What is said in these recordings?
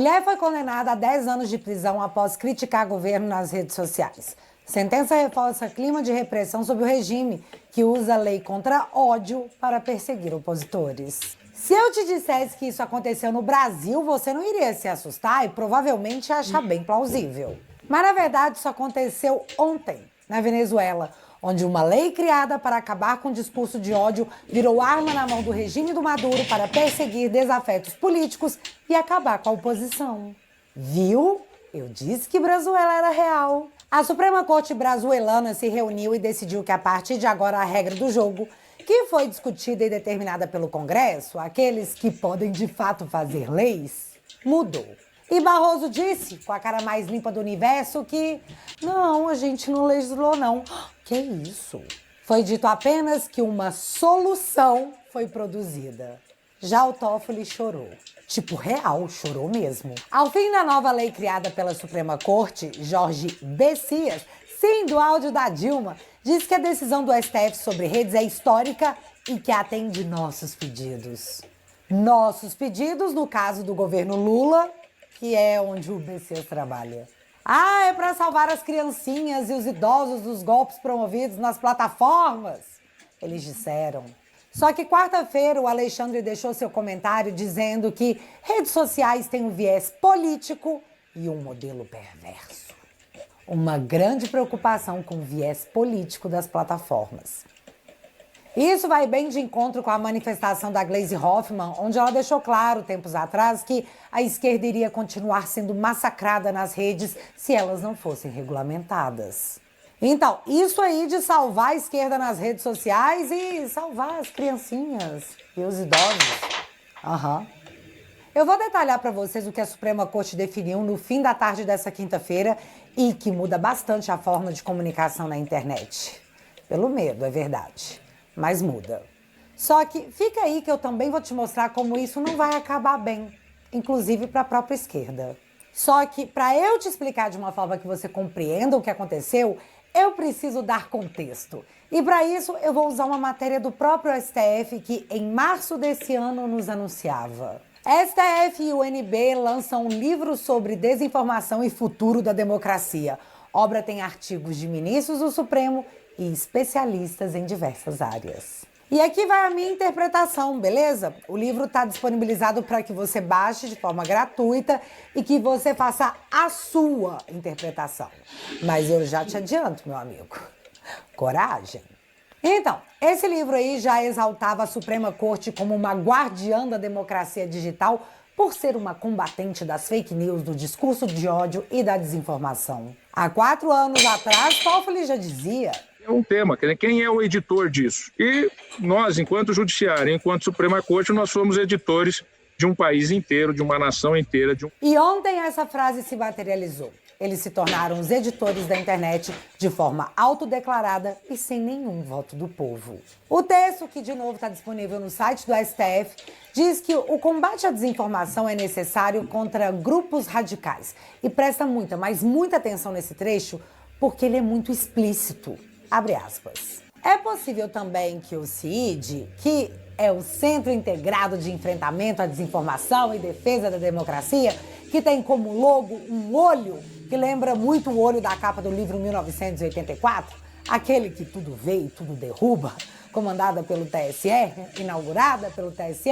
Mulher foi condenada a 10 anos de prisão após criticar governo nas redes sociais. Sentença reforça clima de repressão sobre o regime, que usa a lei contra ódio para perseguir opositores. Se eu te dissesse que isso aconteceu no Brasil, você não iria se assustar e provavelmente achar bem plausível. Mas na verdade isso aconteceu ontem, na Venezuela, onde uma lei criada para acabar com o discurso de ódio virou arma na mão do regime do Maduro para perseguir desafetos políticos e acabar com a oposição. Viu? Eu disse que Brazuela era real. A Suprema Corte brazuelana se reuniu e decidiu que a partir de agora a regra do jogo, que foi discutida e determinada pelo Congresso, aqueles que podem de fato fazer leis, mudou. E Barroso disse, com a cara mais limpa do universo, que não, a gente não legislou não. Que isso? Foi dito apenas que uma solução foi produzida. Já o Toffoli chorou. Tipo, real, chorou mesmo. Ao fim da nova lei criada pela Suprema Corte, Jorge Bessias, sim, do áudio da Dilma, disse que a decisão do STF sobre redes é histórica e que atende nossos pedidos. Nossos pedidos, no caso do governo Lula, que é onde o Bessias trabalha. Ah, é para salvar as criancinhas e os idosos dos golpes promovidos nas plataformas, eles disseram. Só que quarta-feira o Alexandre deixou seu comentário dizendo que redes sociais têm um viés político e um modelo perverso. Uma grande preocupação com o viés político das plataformas. Isso vai bem de encontro com a manifestação da Gleisi Hoffmann, onde ela deixou claro, tempos atrás, que a esquerda iria continuar sendo massacrada nas redes se elas não fossem regulamentadas. Então, isso aí de salvar a esquerda nas redes sociais e salvar as criancinhas e os idosos. Eu vou detalhar para vocês o que a Suprema Corte definiu no fim da tarde dessa quinta-feira e que muda bastante a forma de comunicação na internet. Pelo medo, é verdade. Mas muda. Só que fica aí que eu também vou te mostrar como isso não vai acabar bem, inclusive para a própria esquerda. Só que para eu te explicar de uma forma que você compreenda o que aconteceu, eu preciso dar contexto. E para isso eu vou usar uma matéria do próprio STF que em março desse ano nos anunciava. STF e UNB lançam um livro sobre desinformação e futuro da democracia. Obra tem artigos de ministros do Supremo e especialistas em diversas áreas. E aqui vai a minha interpretação, beleza? O livro está disponibilizado para que você baixe de forma gratuita e que você faça a sua interpretação. Mas eu já te adianto, meu amigo. Coragem! Então, esse livro aí já exaltava a Suprema Corte como uma guardiã da democracia digital por ser uma combatente das fake news, do discurso de ódio e da desinformação. Há 4 anos atrás, Toffoli já dizia... É um tema, quem é o editor disso? E nós, enquanto judiciário, enquanto Suprema Corte, nós somos editores de um país inteiro, de uma nação inteira. E ontem essa frase se materializou. Eles se tornaram os editores da internet de forma autodeclarada e sem nenhum voto do povo. O texto, que de novo está disponível no site do STF, diz que o combate à desinformação é necessário contra grupos radicais. E presta muita, mas muita atenção nesse trecho, porque ele é muito explícito. Abre aspas. É possível também que o CID, que é o Centro Integrado de Enfrentamento à Desinformação e Defesa da Democracia, que tem como logo um olho que lembra muito o olho da capa do livro 1984, aquele que tudo vê e tudo derruba, comandada pelo TSE, inaugurada pelo TSE,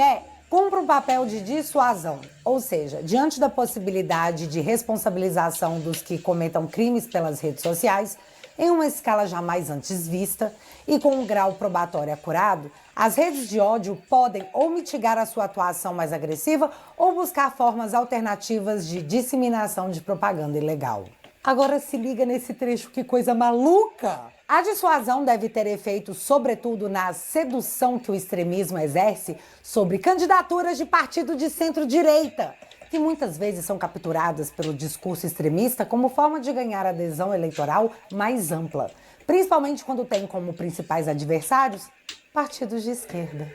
cumpre um papel de dissuasão, ou seja, diante da possibilidade de responsabilização dos que cometam crimes pelas redes sociais, em uma escala jamais antes vista e com um grau probatório acurado, as redes de ódio podem ou mitigar a sua atuação mais agressiva ou buscar formas alternativas de disseminação de propaganda ilegal. Agora se liga nesse trecho, que coisa maluca! A dissuasão deve ter efeito, sobretudo, na sedução que o extremismo exerce sobre candidaturas de partido de centro-direita, que muitas vezes são capturadas pelo discurso extremista como forma de ganhar adesão eleitoral mais ampla, principalmente quando tem como principais adversários partidos de esquerda.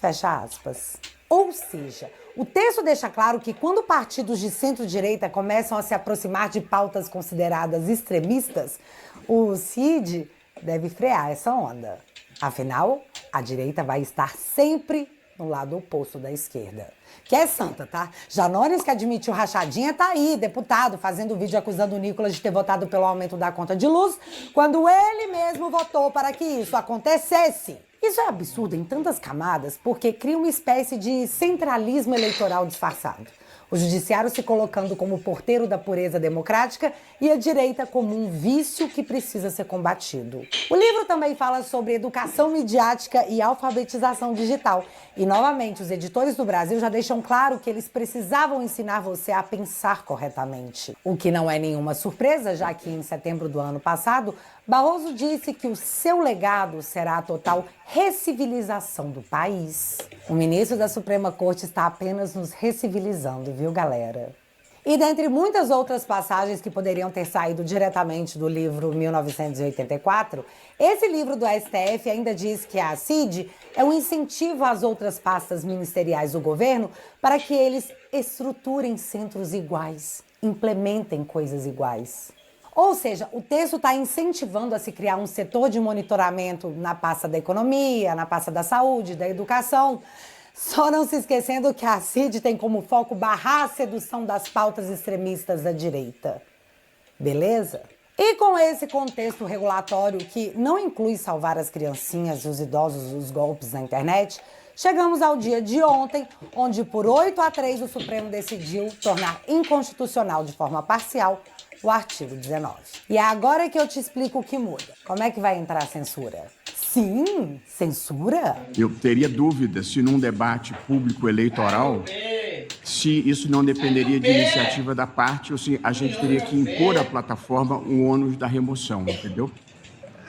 Fecha aspas. Ou seja, o texto deixa claro que quando partidos de centro-direita começam a se aproximar de pautas consideradas extremistas, o CID deve frear essa onda. Afinal, a direita vai estar sempre no lado oposto da esquerda. Que é santa, tá? Janones, que admitiu rachadinha, tá aí, deputado, fazendo vídeo acusando o Nicolas de ter votado pelo aumento da conta de luz, quando ele mesmo votou para que isso acontecesse. Isso é absurdo em tantas camadas, porque cria uma espécie de centralismo eleitoral disfarçado. O judiciário se colocando como porteiro da pureza democrática e a direita como um vício que precisa ser combatido. O livro também fala sobre educação midiática e alfabetização digital. E, novamente, os editores do Brasil já deixam claro que eles precisavam ensinar você a pensar corretamente. O que não é nenhuma surpresa, já que em setembro do ano passado, Barroso disse que o seu legado será a total recivilização do país. O ministro da Suprema Corte está apenas nos recivilizando, viu, galera? E dentre muitas outras passagens que poderiam ter saído diretamente do livro 1984, esse livro do STF ainda diz que a CID é um incentivo às outras pastas ministeriais do governo para que eles estruturem centros iguais, implementem coisas iguais. Ou seja, o texto está incentivando a se criar um setor de monitoramento na pasta da economia, na pasta da saúde, da educação, só não se esquecendo que a CID tem como foco barrar a sedução das pautas extremistas da direita. Beleza? E com esse contexto regulatório que não inclui salvar as criancinhas e os idosos dos golpes na internet, chegamos ao dia de ontem, onde por 8-3 o Supremo decidiu tornar inconstitucional de forma parcial o artigo 19. E é agora que eu te explico o que muda. Como é que vai entrar a censura? Sim, censura? Eu teria dúvida se num debate público eleitoral, se isso não dependeria de iniciativa da parte ou se a gente teria que impor à plataforma o ônus da remoção, entendeu?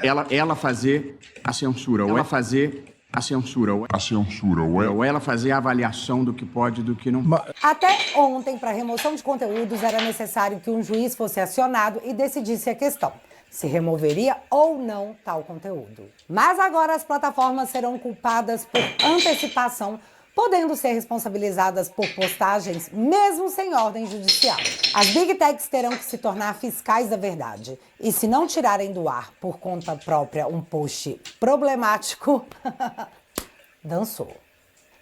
Ela fazer a censura, ou ela fazer a censura, ou ela fazer a avaliação do que pode e do que não pode. Até ontem, para remoção de conteúdos, era necessário que um juiz fosse acionado e decidisse a questão, se removeria ou não tal conteúdo. Mas agora as plataformas serão culpadas por antecipação, podendo ser responsabilizadas por postagens mesmo sem ordem judicial. As Big Techs terão que se tornar fiscais da verdade. E se não tirarem do ar por conta própria um post problemático, dançou.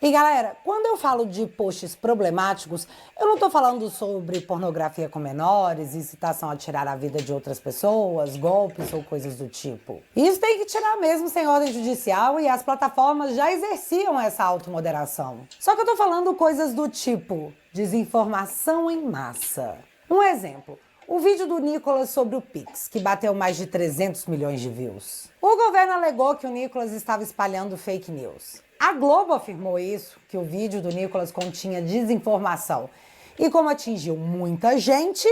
E galera, quando eu falo de posts problemáticos, eu não tô falando sobre pornografia com menores, incitação a tirar a vida de outras pessoas, golpes ou coisas do tipo. Isso tem que tirar mesmo sem ordem judicial e as plataformas já exerciam essa automoderação. Só que eu tô falando coisas do tipo desinformação em massa. Um exemplo. O vídeo do Nicolas sobre o Pix, que bateu mais de 300 milhões de views. O governo alegou que o Nicolas estava espalhando fake news. A Globo afirmou isso, que o vídeo do Nicolas continha desinformação. E como atingiu muita gente,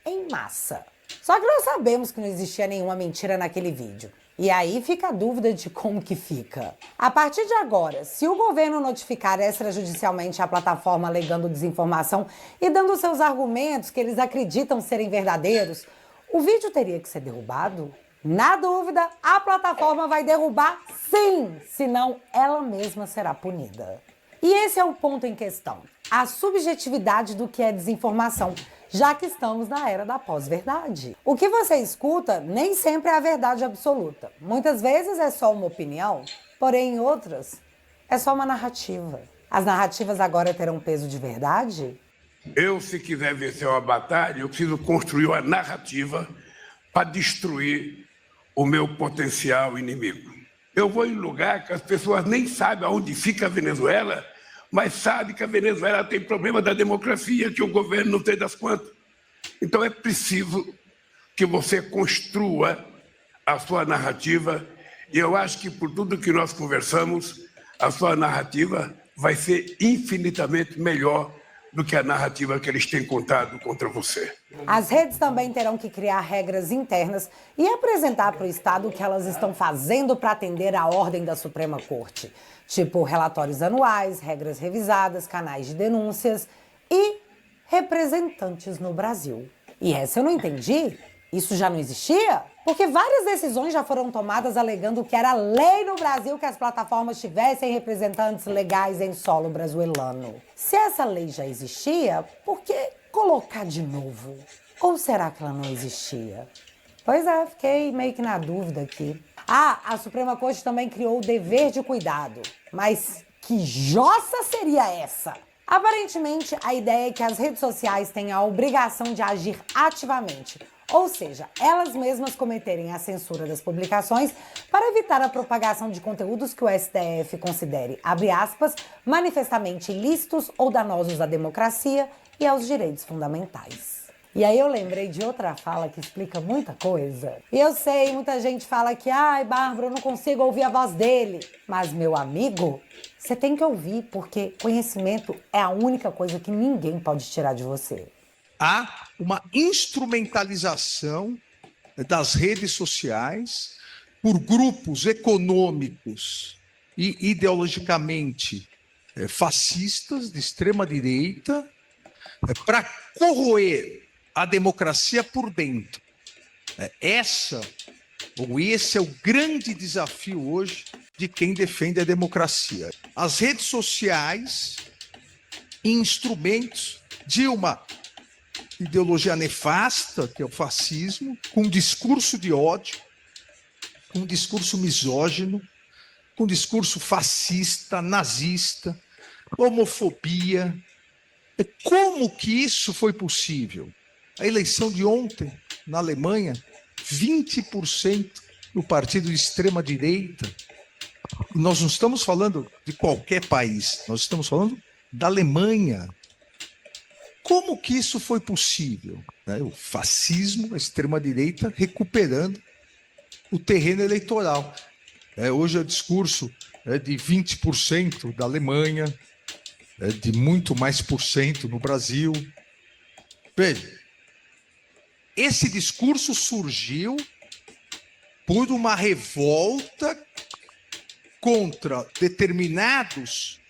em massa. Só que nós sabemos que não existia nenhuma mentira naquele vídeo. E aí fica a dúvida de como que fica. A partir de agora, se o governo notificar extrajudicialmente a plataforma alegando desinformação e dando seus argumentos que eles acreditam serem verdadeiros, o vídeo teria que ser derrubado? Na dúvida, a plataforma vai derrubar sim, senão ela mesma será punida. E esse é o ponto em questão, a subjetividade do que é desinformação, já que estamos na era da pós-verdade. O que você escuta nem sempre é a verdade absoluta. Muitas vezes é só uma opinião, porém em outras é só uma narrativa. As narrativas agora terão peso de verdade? Eu, se quiser vencer uma batalha, eu preciso construir uma narrativa para destruir o meu potencial inimigo. Eu vou em lugar que as pessoas nem sabem aonde fica a Venezuela, mas sabem que a Venezuela tem problema da democracia, que o governo não tem das contas. Então é preciso que você construa a sua narrativa, e eu acho que por tudo que nós conversamos, a sua narrativa vai ser infinitamente melhor do que a narrativa que eles têm contado contra você. As redes também terão que criar regras internas e apresentar para o Estado o que elas estão fazendo para atender à ordem da Suprema Corte. Tipo relatórios anuais, regras revisadas, canais de denúncias e representantes no Brasil. E essa eu não entendi. Isso já não existia? Porque várias decisões já foram tomadas alegando que era lei no Brasil que as plataformas tivessem representantes legais em solo brasileiro. Se essa lei já existia, por que colocar de novo? Ou será que ela não existia? Pois é, fiquei meio que na dúvida aqui. Ah, a Suprema Corte também criou o dever de cuidado. Mas Que jossa seria essa? Aparentemente, a ideia é que as redes sociais têm a obrigação de agir ativamente, ou seja, elas mesmas cometerem a censura das publicações para evitar a propagação de conteúdos que o STF considere, abre aspas, manifestamente ilícitos ou danosos à democracia e aos direitos fundamentais. E aí eu lembrei de outra fala que explica muita coisa. E eu sei, muita gente fala que, ai, Bárbara, eu não consigo ouvir a voz dele. Mas, meu amigo, você tem que ouvir, porque conhecimento é a única coisa que ninguém pode tirar de você. Há uma instrumentalização das redes sociais por grupos econômicos e ideologicamente fascistas, de extrema-direita, para corroer a democracia por dentro. Esse é o grande desafio hoje de quem defende a democracia. As redes sociais, instrumentos de uma ideologia nefasta, que é o fascismo, com um discurso de ódio, com um discurso misógino, com um discurso fascista, nazista, homofobia. Como que isso foi possível? A eleição de ontem, na Alemanha, 20% no partido de extrema-direita. Nós não estamos falando de qualquer país, nós estamos falando da Alemanha. Como que isso foi possível? O fascismo, a extrema-direita, recuperando o terreno eleitoral. Hoje é o discurso de 20% da Alemanha, de muito mais por cento no Brasil. Veja, esse discurso surgiu por uma revolta contra determinados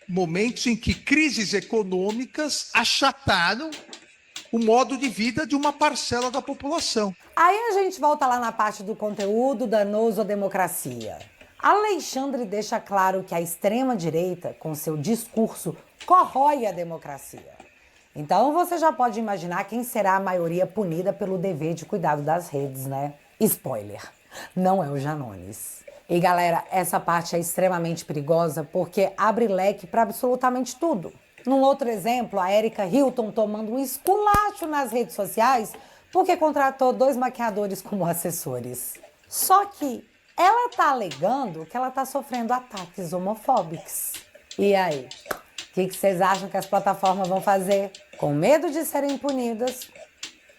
momentos em que crises econômicas achataram o modo de vida de uma parcela da população. Aí a gente volta lá na parte do conteúdo danoso à democracia. Alexandre deixa claro que a extrema-direita, com seu discurso, corrói a democracia. Então você já pode imaginar quem será a maioria punida pelo dever de cuidado das redes, né? Spoiler, não é o Janones. E galera, essa parte é extremamente perigosa porque abre leque para absolutamente tudo. Num outro exemplo, a Erika Hilton tomando um esculacho nas redes sociais porque contratou 2 maquiadores como assessores. Só que ela tá alegando que ela tá sofrendo ataques homofóbicos. E aí? O que vocês acham que as plataformas vão fazer? Com medo de serem punidas,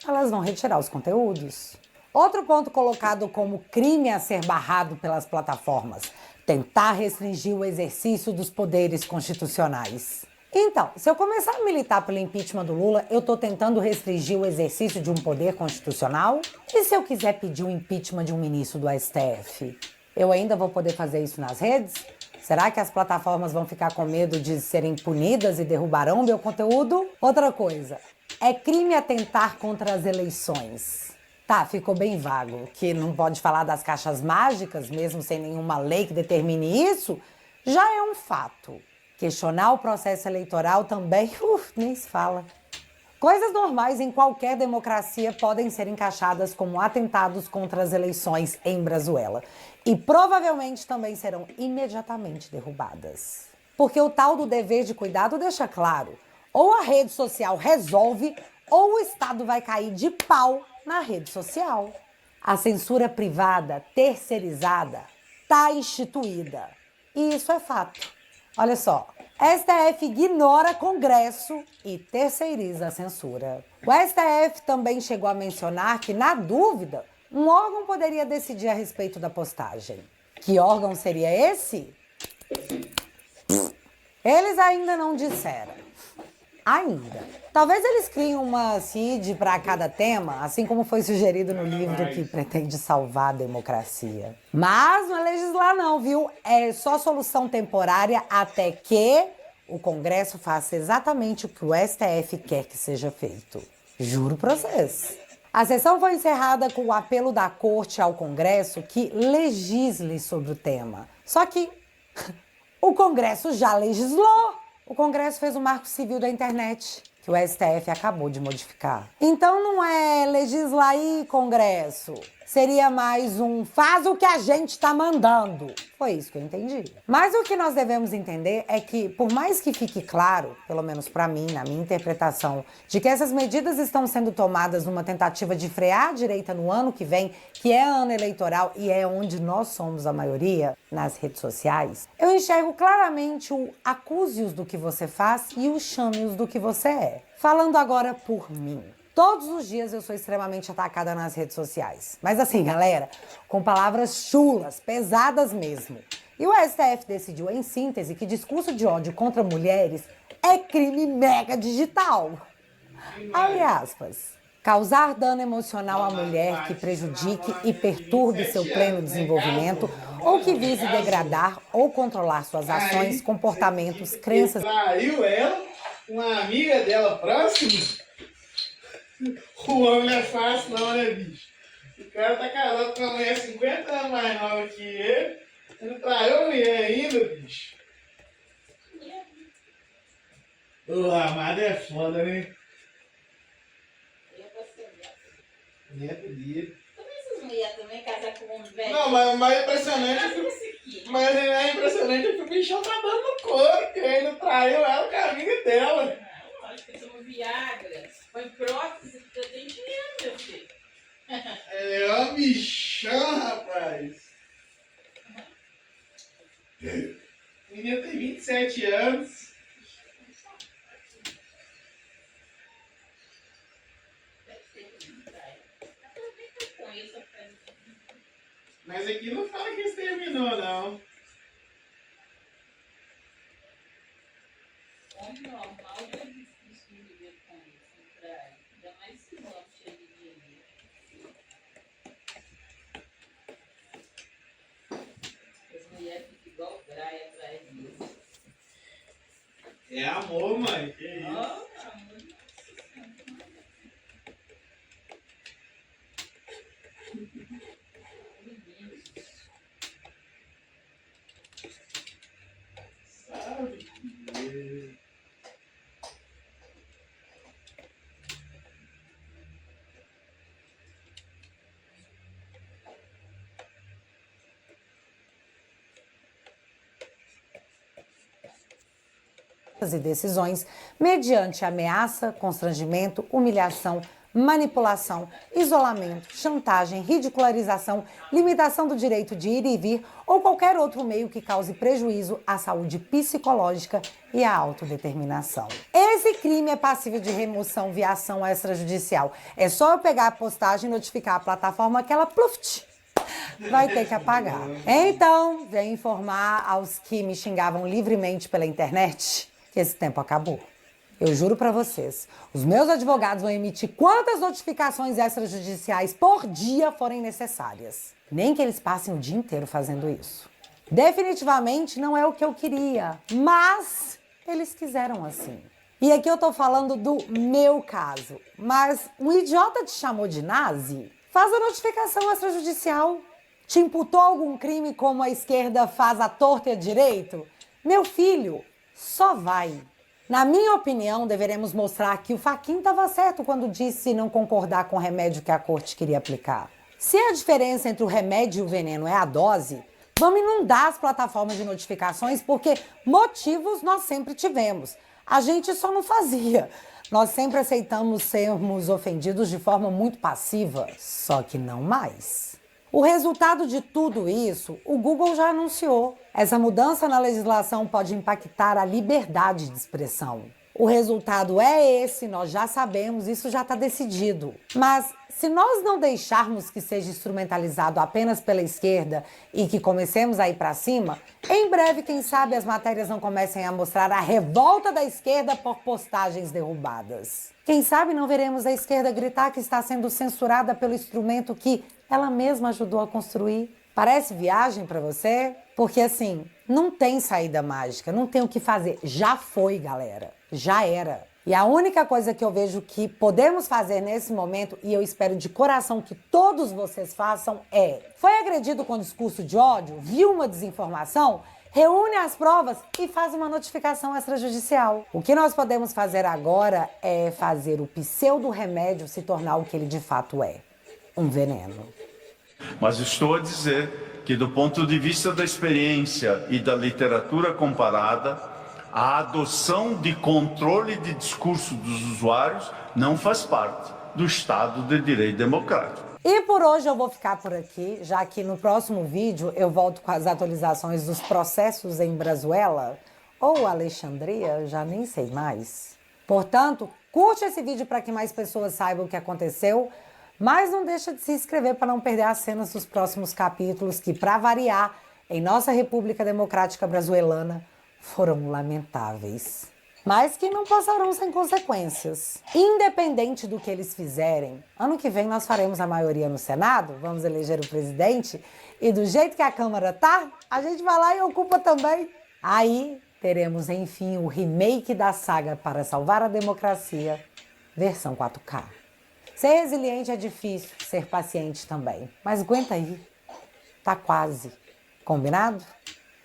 elas vão retirar os conteúdos. Outro ponto colocado como crime a ser barrado pelas plataformas: tentar restringir o exercício dos poderes constitucionais. Então, se eu começar a militar pelo impeachment do Lula, eu tô tentando restringir o exercício de um poder constitucional? E se eu quiser pedir o impeachment de um ministro do STF? Eu ainda vou poder fazer isso nas redes? Será que as plataformas vão ficar com medo de serem punidas e derrubarão meu conteúdo? Outra coisa, é crime atentar contra as eleições. Tá, ficou bem vago, que não pode falar das caixas mágicas, mesmo sem nenhuma lei que determine isso, já é um fato. Questionar o processo eleitoral também, nem se fala. Coisas normais em qualquer democracia podem ser encaixadas como atentados contra as eleições em Brazuela. E provavelmente também serão imediatamente derrubadas. Porque o tal do dever de cuidado deixa claro: ou a rede social resolve, ou o Estado vai cair de pau na rede social. A censura privada, terceirizada, está instituída. E isso é fato. Olha só, STF ignora Congresso e terceiriza a censura. O STF também chegou a mencionar que, na dúvida, um órgão poderia decidir a respeito da postagem. Que órgão seria esse? Eles ainda não disseram. Ainda. Talvez eles criem uma CID para cada tema, assim como foi sugerido no livro que pretende salvar a democracia. Mas não é legislar não, viu? É só solução temporária até que o Congresso faça exatamente o que o STF quer que seja feito. Juro pra vocês. A sessão foi encerrada com o apelo da Corte ao Congresso que legisle sobre o tema. Só que o Congresso já legislou. O Congresso fez o Marco Civil da Internet, que o STF acabou de modificar. Então não é legislar aí, Congresso. seria mais um faz o que a gente tá mandando. Foi isso que eu entendi. Mas o que nós devemos entender é que, por mais que fique claro, pelo menos para mim, na minha interpretação, de que essas medidas estão sendo tomadas numa tentativa de frear a direita no ano que vem, que é ano eleitoral e é onde nós somos a maioria, nas redes sociais, eu enxergo claramente o acuse-os do que você faz e o chame-os do que você é. Falando agora por mim. Todos os dias eu sou extremamente atacada nas redes sociais. Mas assim, galera, com palavras chulas, pesadas mesmo. E o STF decidiu, em síntese, que discurso de ódio contra mulheres é crime mega digital. Abre aspas. Causar dano emocional à mulher que prejudique e perturbe seu pleno desenvolvimento ou que vise degradar ou controlar suas ações, comportamentos, crenças... Traiu ela, uma amiga dela próxima... O homem não é fácil não, né, bicho? O cara tá casado com uma mulher 50 anos mais nova que ele. Ele traiu a mulher ainda, bicho. O amado é foda, né? Neto dele. Também essas mulheres também casar com um homem velho. Não, mas o mais impressionante... Mas o mais impressionante é que o bichão tá dando no couro, que ele ainda traiu ela com a amiga dela. Não, lógico que toma Viagra. Põe prótese, você tem dinheiro, meu filho. É uma bichão, rapaz. O menino tem 27 anos. Mas aqui não fala que isso terminou, não. Homem normal já é difícil de viver com isso, não trai. Ainda mais se não cheio de dinheiro. As mulheres ficam igual praia atrás disso. É amor, mãe. Que isso? Oh, amor. Sabe? e decisões mediante ameaça, constrangimento, humilhação, manipulação, isolamento, chantagem, ridicularização, limitação do direito de ir e vir ou qualquer outro meio que cause prejuízo à saúde psicológica e à autodeterminação. Esse crime é passível de remoção via ação extrajudicial. É só eu pegar a postagem e notificar a plataforma que ela pluft, vai ter que apagar. Então, venho informar aos que me xingavam livremente pela internet que esse tempo acabou. Eu juro pra vocês, os meus advogados vão emitir quantas notificações extrajudiciais por dia forem necessárias. Nem que eles passem o dia inteiro fazendo isso. Definitivamente não é o que eu queria, mas eles quiseram assim. E aqui eu tô falando do meu caso, mas um idiota te chamou de nazi? Faz a notificação extrajudicial. Te imputou algum crime como a esquerda faz a torta e a direito? Meu filho, só vai. Na minha opinião, deveremos mostrar que o Fachin estava certo quando disse não concordar com o remédio que a corte queria aplicar. Se a diferença entre o remédio e o veneno é a dose, vamos inundar as plataformas de notificações porque motivos nós sempre tivemos. A gente só não fazia. Nós sempre aceitamos sermos ofendidos de forma muito passiva, só que não mais. O resultado de tudo isso, o Google já anunciou. Essa mudança na legislação pode impactar a liberdade de expressão. O resultado é esse, nós já sabemos, isso já está decidido. Mas se nós não deixarmos que seja instrumentalizado apenas pela esquerda e que comecemos a ir para cima, em breve, quem sabe, as matérias não comecem a mostrar a revolta da esquerda por postagens derrubadas. Quem sabe não veremos a esquerda gritar que está sendo censurada pelo instrumento que ela mesma ajudou a construir. Parece viagem para você? Porque assim, não tem saída mágica, não tem o que fazer. Já foi, galera. Já era. E a única coisa que eu vejo que podemos fazer nesse momento, e eu espero de coração que todos vocês façam, foi agredido com discurso de ódio, viu uma desinformação, reúne as provas e faz uma notificação extrajudicial. O que nós podemos fazer agora é fazer o pseudo-remédio se tornar o que ele de fato é, um veneno. Mas estou a dizer que, do ponto de vista da experiência e da literatura comparada, a adoção de controle de discurso dos usuários não faz parte do Estado de Direito Democrático. E por hoje eu vou ficar por aqui, já que no próximo vídeo eu volto com as atualizações dos processos em Brazuela ou Alexandria, já nem sei mais. Portanto, curte esse vídeo para que mais pessoas saibam o que aconteceu, mas não deixa de se inscrever para não perder as cenas dos próximos capítulos que, para variar, em nossa República Democrática Brazuelana, foram lamentáveis. Mas que não passarão sem consequências. Independente do que eles fizerem, ano que vem nós faremos a maioria no Senado, vamos eleger o presidente, e do jeito que a Câmara tá, a gente vai lá e ocupa também. Aí teremos, enfim, o remake da saga Para Salvar a Democracia, versão 4K. Ser resiliente é difícil, ser paciente também. Mas aguenta aí, tá quase. Combinado?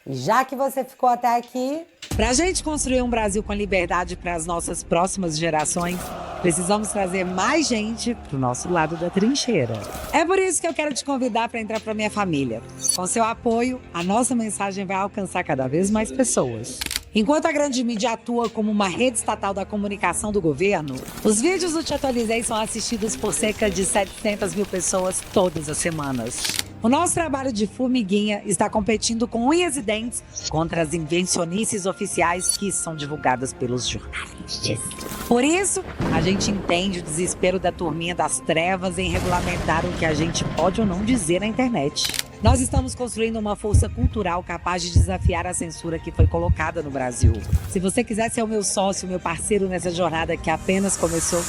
E já que você ficou até aqui... Pra gente construir um Brasil com liberdade para as nossas próximas gerações, precisamos trazer mais gente pro nosso lado da trincheira. É por isso que eu quero te convidar para entrar pra minha família. Com seu apoio, a nossa mensagem vai alcançar cada vez mais pessoas. Enquanto a grande mídia atua como uma rede estatal da comunicação do governo, os vídeos do Te Atualizei são assistidos por cerca de 700 mil pessoas todas as semanas. O nosso trabalho de formiguinha está competindo com unhas e dentes contra as invencionices oficiais que são divulgadas pelos jornalistas. Por isso, a gente entende o desespero da turminha das trevas em regulamentar o que a gente pode ou não dizer na internet. Nós estamos construindo uma força cultural capaz de desafiar a censura que foi colocada no Brasil. Se você quiser ser o meu sócio, meu parceiro nessa jornada que apenas começou,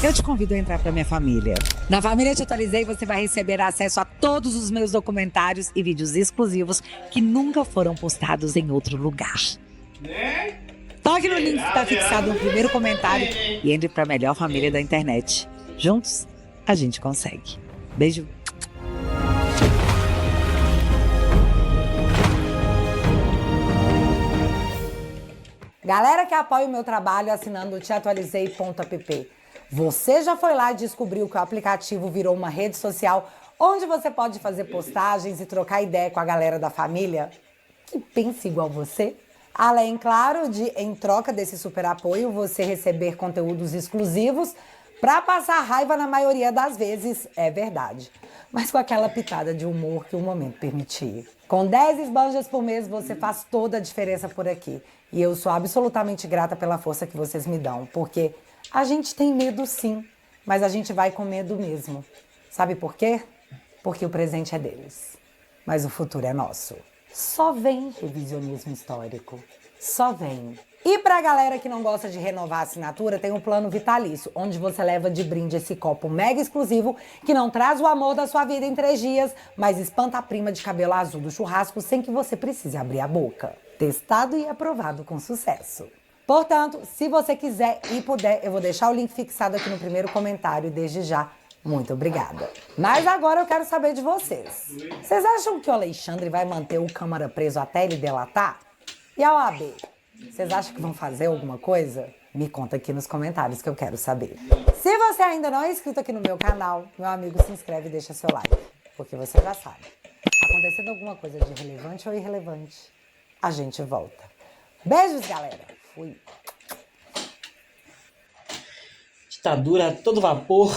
eu te convido a entrar para minha família. Na família Te Atualizei, você vai receber acesso a todos os meus documentários e vídeos exclusivos que nunca foram postados em outro lugar. Toque no link que está fixado no primeiro comentário e entre para a melhor família da internet. Juntos, a gente consegue. Beijo. Galera que apoia o meu trabalho assinando o teatualizei.app. Você já foi lá e descobriu que o aplicativo virou uma rede social onde você pode fazer postagens e trocar ideia com a galera da família que pensa igual você? Além, claro, de, em troca desse super apoio, você receber conteúdos exclusivos para passar raiva na maioria das vezes, é verdade. Mas com aquela pitada de humor que o momento permitir. Com 10 esbanjas por mês, você faz toda a diferença por aqui. E eu sou absolutamente grata pela força que vocês me dão, porque a gente tem medo sim, mas a gente vai com medo mesmo. Sabe por quê? Porque o presente é deles, mas o futuro é nosso. Só vem revisionismo histórico. Só vem. E pra galera que não gosta de renovar a assinatura, tem um plano vitalício, onde você leva de brinde esse copo mega exclusivo que não traz o amor da sua vida em 3 dias, mas espanta a prima de cabelo azul do churrasco sem que você precise abrir a boca. Testado e aprovado com sucesso. Portanto, se você quiser e puder, eu vou deixar o link fixado aqui no primeiro comentário e desde já, muito obrigada. Mas agora eu quero saber de vocês. Vocês acham que o Alexandre vai manter o Câmara preso até ele delatar? E a OAB? Vocês acham que vão fazer alguma coisa? Me conta aqui nos comentários que eu quero saber. Se você ainda não é inscrito aqui no meu canal, meu amigo, se inscreve e deixa seu like. Porque você já sabe. Acontecendo alguma coisa de relevante ou irrelevante, a gente volta. Beijos, galera. Fui. Ditadura a todo vapor.